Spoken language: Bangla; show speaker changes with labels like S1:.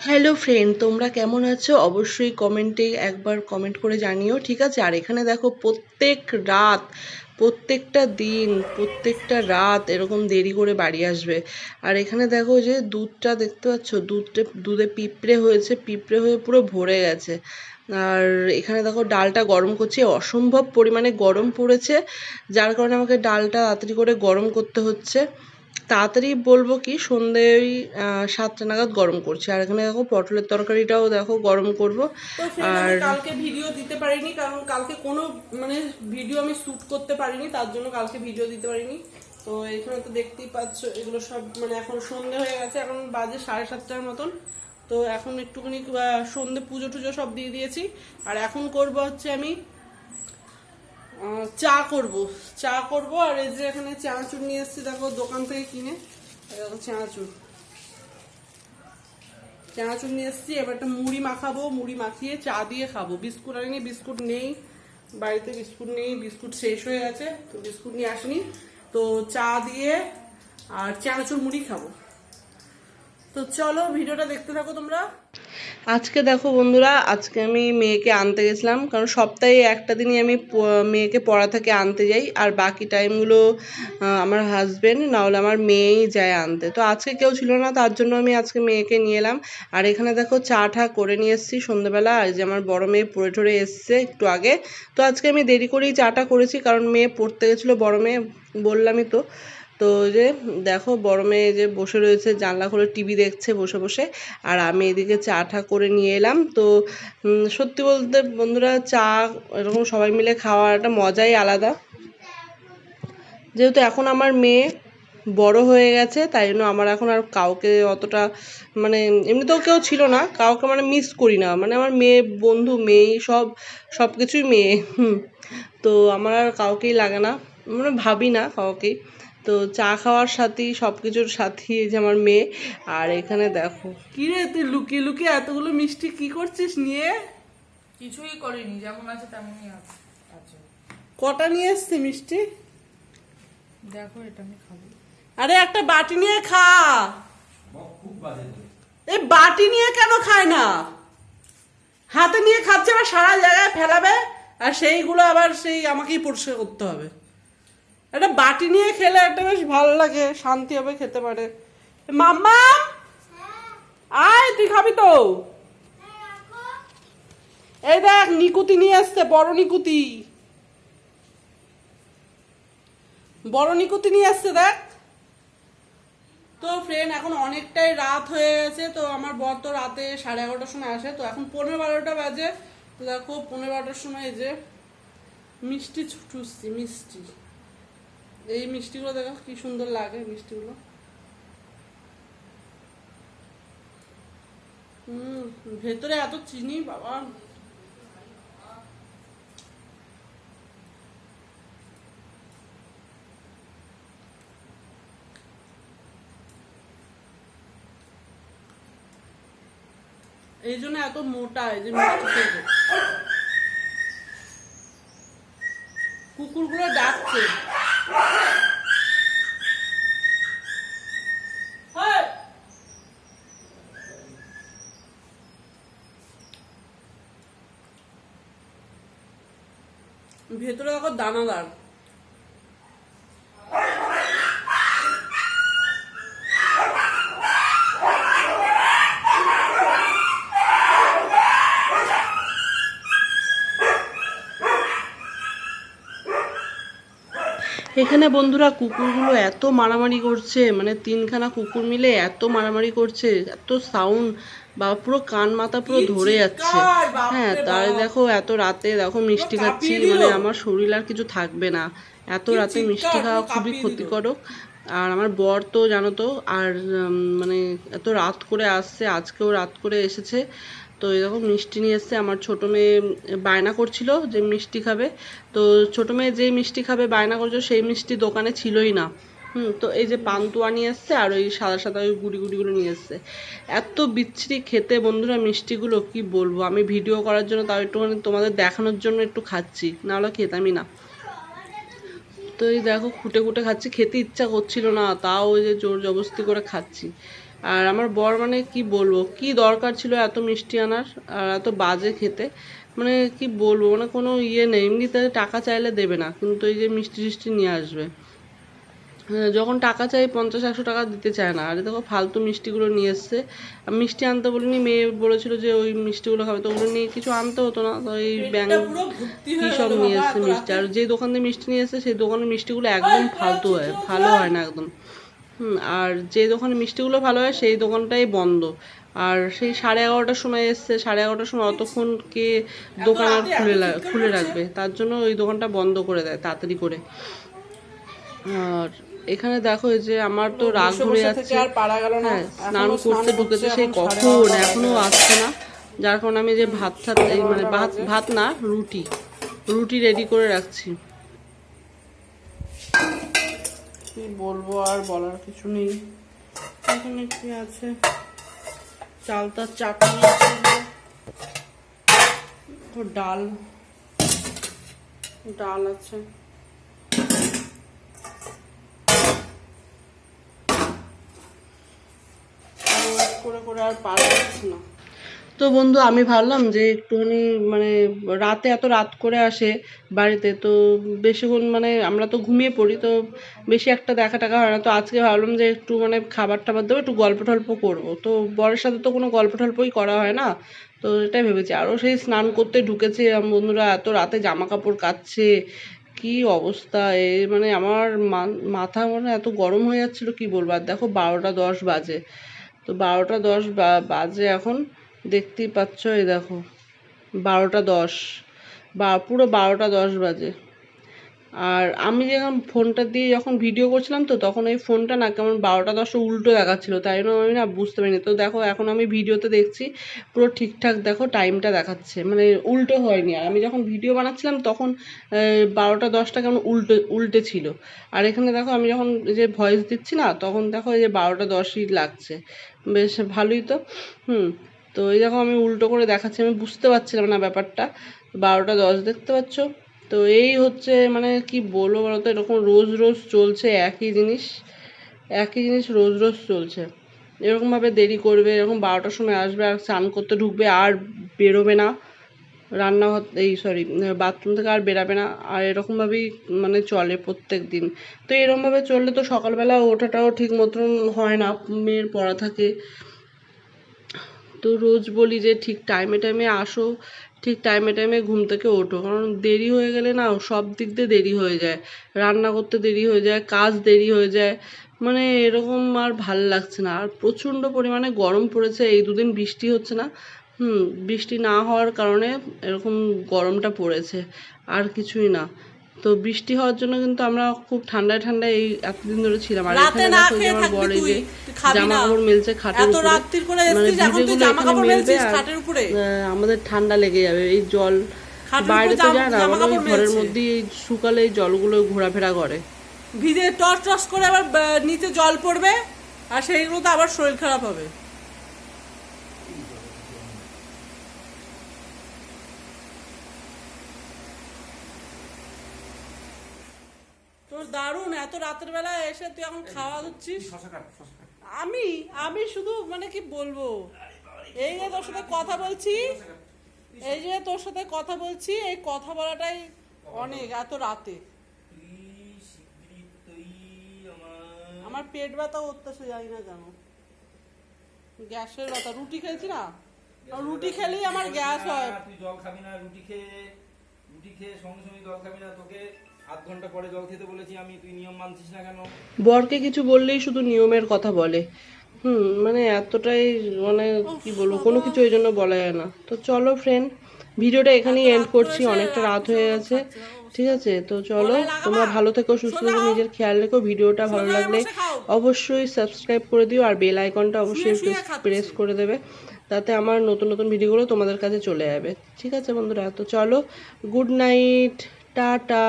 S1: হ্যালো ফ্রেন্ড, তোমরা কেমন আছো? অবশ্যই কমেন্টে একবার কমেন্ট করে জানিও, ঠিক আছে? আর এখানে দেখো রাত প্রত্যেকটা দিন প্রত্যেকটা রাত এরকম দেরি করে বাড়ি আসবে। আর এখানে দেখো যে দুধটা দেখতে পাচ্ছ, দুধে পিঁপড়ে হয়েছে, পিঁপড়ে হয়ে পুরো ভরে গেছে। আর এখানে দেখো ডালটা গরম করছি, অসম্ভব পরিমাণে গরম পড়েছে, যার কারণে আমাকে ডালটা তাড়াতাড়ি করে গরম করতে হচ্ছে। তাড়াতাড়ি বলবো কি, সন্ধে ওই 7টা নাগাদ গরম করছি। আর এখানে দেখো পটলের তরকারিটাও দেখো গরম করব।
S2: তো ফ্রেন্ড, আমি
S1: আর
S2: কালকে ভিডিও দিতে পারিনি, কারণ কালকে কোনো ভিডিও আমি শ্যুট করতে পারিনি, তার জন্য কালকে ভিডিও দিতে পারিনি। তো এখানে তো দেখতেই পাচ্ছ, এগুলো সব এখন সন্ধে হয়ে গেছে, এখন বাজে 7:30টার মতন। তো এখন একটুখানি সন্ধে পুজো টুজো সব দিয়ে দিয়েছি। আর এখন করব হচ্ছে আমি চা করব। আর এই যে এখানে চানাচুর নিয়ে এসেছি, দেখো দোকান থেকে কিনে। দেখো চানাচুর নিয়ে এসেছি। এবার একটা মুড়ি মাখাবো, মুড়ি মাখিয়ে চা দিয়ে খাবো। বিস্কুট আনিনি, বিস্কুট নেই বাড়িতে, বিস্কুট শেষ হয়ে গেছে, তো বিস্কুট নিয়ে আসিনি। তো চা দিয়ে আর চানাচুর মুড়ি খাবো। তো চলো ভিডিওটা দেখতে থাকো তোমরা।
S1: আজকে দেখো বন্ধুরা, আজকে আমি মেয়েকে আনতে গেছিলাম, কারণ সপ্তাহে একটা দিনই আমি মেয়েকে পড়া থেকে আনতে যাই, আর বাকি টাইমগুলো আমার হাজবেন্ড না হলে আমার মেয়েই যায় আনতে। তো আজকে কেউ ছিল না, তার জন্য আমি আজকে মেয়েকে নিয়ে এলাম। আর এখানে দেখো চা ঠা করে নিয়ে এসেছি সন্ধ্যেবেলা। আর যে আমার বড় মেয়ে পড়ে টরে এসছে একটু আগে, তো আজকে আমি দেরি করেই চাটা করেছি, কারণ মেয়ে পড়তে গেছিলো, বড় মেয়ে, বললামই তো। তো যে দেখো বড় মেয়ে যে বসে রয়েছে, জানলা খুলে টিভি দেখছে বসে বসে, আর আমি এদিকে চা ঠা করে নিয়ে এলাম। তো সত্যি বলতে বন্ধুরা, চা এরকম সবাই মিলে খাওয়ার একটা মজাই আলাদা। যেহেতু এখন আমার মেয়ে বড় হয়ে গেছে, তাই জন্য আমার এখন আর কাউকে অতটা, মানে এমনিতেও কেউ ছিল না, কাউকে মিস করি না। আমার মেয়ে বন্ধু, মেয়েই সব কিছুই মেয়ে। তো আমার আর কাউকেই লাগে না, ভাবি না কাউকেই। তো চা খাওয়ার সাথী, সব কিছুর সাথী এই যে আমার মেয়ে। আর এখানে দেখো,
S2: কি রে, তুই লুকিয়ে লুকিয়ে এতগুলো মিষ্টি কি করছিস নিয়ে?
S3: কিছুই করিনি, যেমন আছে তেমনই আছে। আচ্ছা,
S2: কটা নিয়ে এসছি মিষ্টি?
S3: দেখো এটা আমি খাবো।
S2: আরে একটা বাটি নিয়ে খা। এই বাটি নিয়ে কেন খায় না? হাতে নিয়ে খাচ্ছে, আবার সারা জায়গায় ফেলাবে, আর সেইগুলো আবার সেই আমাকেই পরিষ্কার করতে হবে। একটা বাটি নিয়ে খেলে একটা বেশ ভালো লাগে, শান্তি হবে, খেতে পারে। মাম্মা, আয় তুই খাবি তো। এই দেখ, নিকুতি নিয়ে আসছে, বড় নিকুতি নিয়ে আসছে, দেখ। তো ফ্রেন্ড, এখন অনেকটাই রাত হয়ে গেছে। তো আমার বর তো রাতে 11:30টার সময় আসে, তো এখন 11:15 বাজে। তো দেখো 11:15টার সময় এই যে মিষ্টি ছুটুসছি, এই মিষ্টিগুলো দেখো কি সুন্দর লাগে মিষ্টিগুলো। ভেতরে এত চিনি বাবা। এই জন্য এত মোটা এই যে মিষ্টি খেতে। কুকুরগুলো ডাকছে। হেই! ভেতরে দেখো দানাদার।
S1: এখানে বন্ধুরা কুকুরগুলো এত মারামারি করছে, 3খানা কুকুর মিলে এত মারামারি করছে, এত সাউন্ড, বা পুরো কান মাথা পুরো
S2: কি
S1: ধরে যাচ্ছে।
S2: চিৎকার,
S1: হ্যাঁ,
S2: বাপরে
S1: তাই
S2: বাপ!
S1: দেখো এত রাতে দেখো
S2: পুরো
S1: মিষ্টি খাচ্ছি,
S2: কাঁপিয়ে দিল।
S1: আমার শরীর আর কিছু থাকবে না। এত
S2: কি
S1: রাতে মিষ্টি
S2: চিৎকার,
S1: খাওয়া
S2: পুরো
S1: খুবই
S2: কাঁপিয়ে দিল।
S1: ক্ষতিকারক। আর আমার বর তো জানো তো, আর এত রাত করে আসছে, আজকেও রাত করে এসেছে। তো এরকম মিষ্টি নিয়ে এসছে। আমার ছোটো মেয়ে বায়না করছিল যে মিষ্টি খাবে। তো ছোটো মেয়ে যে মিষ্টি খাবে বায়না করছিল, সেই মিষ্টি দোকানে ছিলই না। তো এই যে পান্তুয়া নিয়ে এসছে, আর ওই সাদা সাদা ওই গুড়িগুলো নিয়ে এসছে। এত বিচ্ছিরি খেতে বন্ধুরা মিষ্টিগুলো, কি বলবো। আমি ভিডিও করার জন্য, তাও একটুখানি তোমাদের দেখানোর জন্য একটু খাচ্ছি, নাহলে খেতামই না। তো এই দেখো খুঁটে খুঁটে খাচ্ছি, খেতে ইচ্ছা করছিল না, তাও ওই যে জোর জবরদস্তি করে খাচ্ছি। আর আমার বর মানে কি বলবো, কি দরকার ছিল এত মিষ্টি আনার আর এত বাজে খেতে, মানে কি বলবো, মানে কোনো ইয়ে নেই, এমনিতে টাকা চাইলে দেবে না, কিন্তু এই যে মিষ্টি টিষ্টি নিয়ে আসবে। যখন টাকা চাই 50-100 টাকা দিতে চায় না। আর দেখো ফালতু মিষ্টিগুলো নিয়ে এসছে। আমি মিষ্টি আনতে বলিনি, মেয়ে বলেছিল যে ওই মিষ্টিগুলো খাবে, তো ওগুলো নিয়ে কিছু আনতে হতো না, তো এই ব্যাং
S2: পুরো ভর্তি
S1: কি
S2: হয়ে
S1: সব
S2: গেল
S1: নিয়ে
S2: বাবা
S1: এসছে
S2: এত
S1: মিষ্টি।
S2: রাতে।
S1: আর যেই দোকান থেকে মিষ্টি নিয়ে এসছে সেই দোকানের মিষ্টিগুলো একদম ফালতু হয়, ভালো হয় না একদম। আর যে দোকানে মিষ্টিগুলো ভালো হয় সেই দোকানটাই বন্ধ। আর সেই 11:30টার সময় এসছে, 11:30টার সময় অতক্ষণ কে দোকান আর
S2: রাতে এত চিৎকার
S1: খুলে
S2: করছে।
S1: রাখবে, তার জন্য ওই দোকানটা বন্ধ করে দেয় তাড়াতাড়ি করে। আর এখানে দেখো এই যে আমার তো রাগ
S2: বসে
S1: ধরে
S2: বসে থেকে
S1: যাচ্ছে।
S2: আর পারা গেল না।
S1: হ্যাঁ, স্নান
S2: এখনো
S1: করতে ঢুকেছে
S2: হচ্ছে,
S1: সেই
S2: এখন
S1: কখন,
S2: 12:30
S1: এখনো
S2: বাজে।
S1: আসছে না। যার কারণে আমি যে ভাত ঠাত এই মানে
S2: 12:30
S1: ভাত
S2: বাজে।
S1: ভাত না রুটি রুটি রেডি করে রাখছি। কি বলবো, আর বলার কিছু নেই। এখানে কি আছে, চালতার চাটনি আছে, ডাল ডাল আছে। করে করে আর পারা যাচ্ছে না। তো বন্ধু আমি ভাবলাম যে একটুখানি মানে রাতে এত রাত করে আসে বাড়িতে, তো বেশিক্ষণ মানে আমরা তো ঘুমিয়ে পড়ি, তো বেশি একটা দেখা টাকা হয় না। তো আজকে ভাবলাম যে একটু মানে খাবার টাবার দেবো, একটু গল্প টল্প করবো। তো বরের সাথে তো কোনো গল্প টল্পই করা হয় না, তো এটাই ভেবেছি। আরও সেই স্নান করতে ঢুকেছে, বন্ধুরা এত রাতে জামা কাপড় কাচ্ছে, কি অবস্থা মানে আমার মাথা মানে এত গরম হয়ে যাচ্ছিল কি বলবো। আর দেখো 12:10 বাজে, তো 12:10 বাজে এখন, দেখতেই পাচ্ছ এই দেখো 12:10 বা পুরো 12:10 বাজে। আর আমি যখন ফোনটা দিয়ে যখন ভিডিও করছিলাম, তো তখন ওই ফোনটা না কেমন 12:10 উল্টো দেখাচ্ছিল, তাই জন্য আমি না বুঝতে পারিনি। তো দেখো এখন আমি ভিডিওতে দেখছি পুরো ঠিকঠাক দেখো টাইমটা দেখাচ্ছে, মানে উল্টো হয়নি। আর আমি যখন ভিডিও বানাচ্ছিলাম তখন 12:10টা কেমন উল্টে ছিল। আর এখানে দেখো আমি যখন এই যে ভয়েস দিচ্ছি না, তখন দেখো এই যে 12:10ই লাগছে, বেশ ভালোই তো। তো এই দেখো আমি উল্টো করে দেখাচ্ছি, আমি বুঝতে পারছিলাম না ব্যাপারটা। 12:10 দেখতে পাচ্ছ। তো এই হচ্ছে মানে কি বলবো বলো তো, এরকম রোজ রোজ চলছে একই জিনিস, একই জিনিস রোজ রোজ চলছে। এরকমভাবে দেরি করবে, এরকম 12টার সময় আসবে আর স্নান করতে ঢুকবে আর বেরোবে না, রান্নাঘর এই সরি বাথরুম থেকে আর বেরাবে না। আর এরকমভাবেই মানে চলে প্রত্যেক দিন। তো এরকমভাবে চললে তো সকালবেলা ওঠাটাও ঠিক মতন হয় না, মেয়ের পড়া থাকে। তো রোজ বলি যে ঠিক টাইমে টাইমে আসো, ঠিক টাইমে টাইমে ঘুম থেকে ওঠো, কারণ দেরি হয়ে গেলে না সব দিক দিয়ে দেরি হয়ে যায়, রান্না করতে দেরি হয়ে যায়, কাজ দেরি হয়ে যায়, মানে এরকম আর ভাল লাগছে না। আর প্রচণ্ড পরিমাণে গরম পড়েছে, এই দুদিন বৃষ্টি হচ্ছে না। বৃষ্টি না হওয়ার কারণে এরকম গরমটা পড়েছে, আর কিছুই না। তো বৃষ্টি হওয়ার জন্য কিন্তু আমরা খুব ঠান্ডায় ঠান্ডায় এই এতদিন ধরে ছিলাম। আর
S2: রাতে
S1: এখানে
S2: না
S1: দেখো যে
S2: খেয়ে
S1: আমার
S2: থাকবি
S1: বর এই যে
S2: তুই খাবি
S1: জামা
S2: না।
S1: কাপড় মেলছে খাটের
S2: এত
S1: উপরে,
S2: রাত্রির করে
S1: মানে
S2: এসেছিস, এখন তুই
S1: ভিজেগুলো
S2: জামা
S1: এখানে
S2: কাপড়
S1: মেলবে
S2: মেলছিস
S1: আর
S2: খাটের উপরে।
S1: আমাদের ঠান্ডা লেগে যাবে। এই জল
S2: খাটের
S1: বাইরে
S2: উপরে
S1: তো যায় না,
S2: জামা
S1: মানে ওই
S2: কাপড়
S1: ঘরের
S2: মেলছে।
S1: মধ্যেই এই শুকালে এই জলগুলো ঘোরাফেরা করে।
S2: ভিজে টস টস করে আবার নিচে জল পড়বে, আর সেইগুলো তো আবার শরীর খারাপ হবে। তোর দারুণ, এত রাতের বেলা এসে তুই এখন খাওয়া দিচ্ছিস। আমি আমি শুধু মানে কি বলবো, এই যে তোর সাথে কথা বলছি, এই যে তোর সাথে কথা বলছি, এই কথা বলাটাই অনেক এত রাতে। আমার পেট ব্যথা উঠতেছে, জানি না কেন, গ্যাসের ব্যথা। রুটি খেয়েছি না, আর রুটি খেলেই আমার গ্যাস হয়।
S4: তুই জল খাবি না, রুটি খেয়ে সঙ্গে সঙ্গে জল খাবি না, তোকে আধ ঘন্টা পরে জল খেতে বলেছি আমি, তুই নিয়ম মানছিস না কেন?
S1: বরকে কিছু বললেই শুধু নিয়মের কথা বলে। মানে এতটাই মানে কি বলবো, কোনো কিছু ওই জন্য বলা যায় না। তো চলো ফ্রেন্ড, ভিডিওটা এখানেই এন্ড করছি, অনেকটা রাত হয়ে গেছে। ঠিক আছে, তো চলো, তোমরা ভালো থেকো, সুস্থ থেকো, নিজের খেয়াল রেখো। ভিডিওটা ভালো লাগলে অবশ্যই সাবস্ক্রাইব করে দিও, আর বেল আইকনটা অবশ্যই প্রেস করে দেবে, তাতে আমার নতুন নতুন ভিডিওগুলো তোমাদের কাছে চলে যাবে। ঠিক আছে বন্ধুরা, তো চলো, গুড নাইট, টাটা।